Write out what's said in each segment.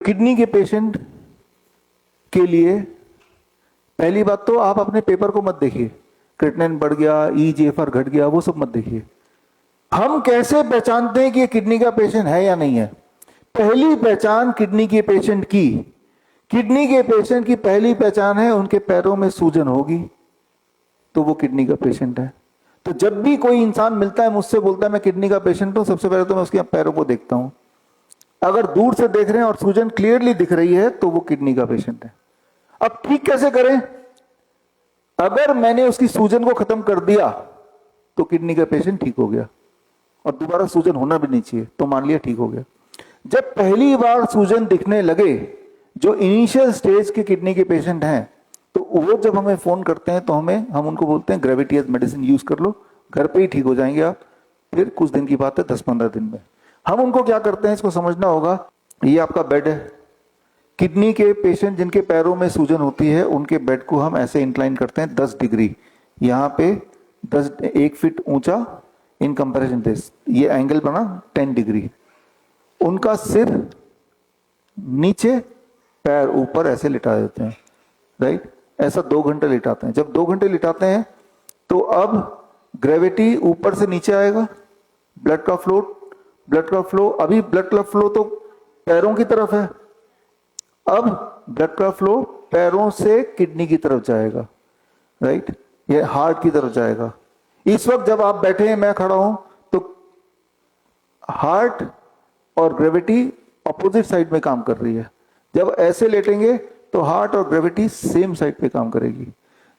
Kidney के patient के लिए पहली बात तो आप अपने पेपर को मत देखिए, क्रिएटिनिन बढ़ गया, ईजीएफआर घट गया, वो सब मत देखिए। हम कैसे पहचानते हैं कि ये किडनी का पेशेंट है या नहीं है? पहली पहचान किडनी के पेशेंट की, किडनी के पेशेंट की पहली पहचान है उनके पैरों में सूजन होगी, तो वो किडनी का पेशेंट है। तो जब भी कोई इंसान मिलता है मुझसे बोलता है मैं किडनी का पेशेंट हूं, सबसे पहले तो मैं उसके पैरों को देखता हूं। अगर दूर से देख रहे हैं और सूजन क्लियरली दिख रही है तो वो किडनी का पेशेंट है। अब ठीक कैसे करें? अगर मैंने उसकी सूजन को खत्म कर दिया तो किडनी का पेशेंट ठीक हो गया, और दोबारा सूजन होना भी नहीं चाहिए, तो मान लिया ठीक हो गया। जब पहली बार सूजन दिखने लगे, जो इनिशियल स्टेज के किडनी के पेशेंट हैं, तो वो जब हमें फोन करते हैं तो हम उनको बोलते हैं ग्रेविटी मेडिसिन यूज कर लो, घर पे ही ठीक हो जाएंगे आप। फिर कुछ दिन की बात है, 10-15 दिन में हम उनको क्या करते हैं, इसको समझना होगा। ये आपका बेड है, किडनी के पेशेंट जिनके पैरों में सूजन होती है उनके बेड को हम ऐसे इंक्लाइन करते हैं 10 डिग्री, यहाँ पे 1 फीट ऊंचा इन कंपेरिजन दिस, ये एंगल बना 10 डिग्री। उनका सिर नीचे, पैर ऊपर ऐसे लिटा देते हैं, राइट? ऐसा 2 घंटे लिटाते हैं। जब 2 घंटे लिटाते हैं तो अब ग्रेविटी ऊपर से नीचे आएगा, ब्लड का फ्लो, अभी ब्लड का फ्लो तो पैरों की तरफ है, अब ब्लड का फ्लो पैरों से किडनी की तरफ जाएगा, राइट? ये हार्ट की तरफ जाएगा। इस वक्त जब आप बैठे हैं, मैं खड़ा हूं, तो हार्ट और ग्रेविटी अपोजिट साइड में काम कर रही है। जब ऐसे लेटेंगे तो हार्ट और ग्रेविटी सेम साइड पे काम करेगी।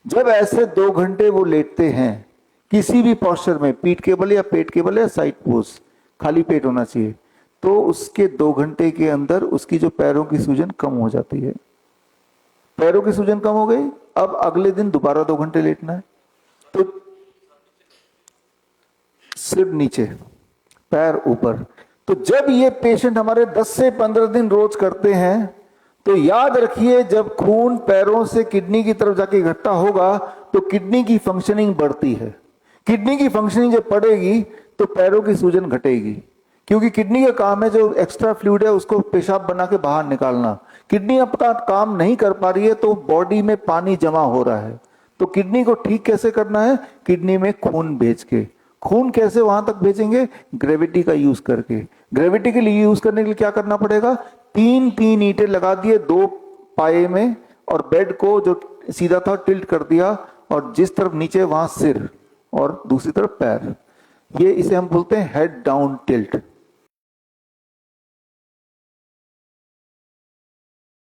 जब ऐसे 2 घंटे वो लेटते हैं किसी भी पोस्चर में, पीठ के बल या पेट के बल या साइड पोज, खाली पेट होना चाहिए, तो उसके 2 घंटे के अंदर उसकी जो पैरों की सूजन कम हो जाती है। पैरों की सूजन कम हो गई, अब अगले दिन दोबारा 2 घंटे लेटना है, तो सिर नीचे, पैर ऊपर। तो जब ये पेशेंट हमारे 10 से 15 दिन रोज करते हैं, तो याद रखिए जब खून पैरों से किडनी की तरफ जाके इकट्ठा होगा तो किडनी की फंक्शनिंग बढ़ती है। किडनी की फंक्शनिंग जब बढ़ेगी तो पैरों की सूजन घटेगी, क्योंकि किडनी का काम है जो एक्स्ट्रा फ्लूइड है उसको पेशाब बना के बाहर निकालना। किडनी अपना काम नहीं कर पा रही है तो बॉडी में पानी जमा हो रहा है। तो किडनी को ठीक कैसे करना है? किडनी में खून भेज के। खून कैसे वहां तक भेजेंगे? ग्रेविटी का यूज करके। ग्रेविटी के लिए यूज करने के लिए क्या करना पड़ेगा? 3 ईंटें लगा दिए 2 पाए में, और बेड को जो सीधा था टिल्ट कर दिया, और जिस तरफ नीचे वहां सिर और दूसरी तरफ पैर। ये इसे हम बोलते हैं हेड डाउन टिल्ट।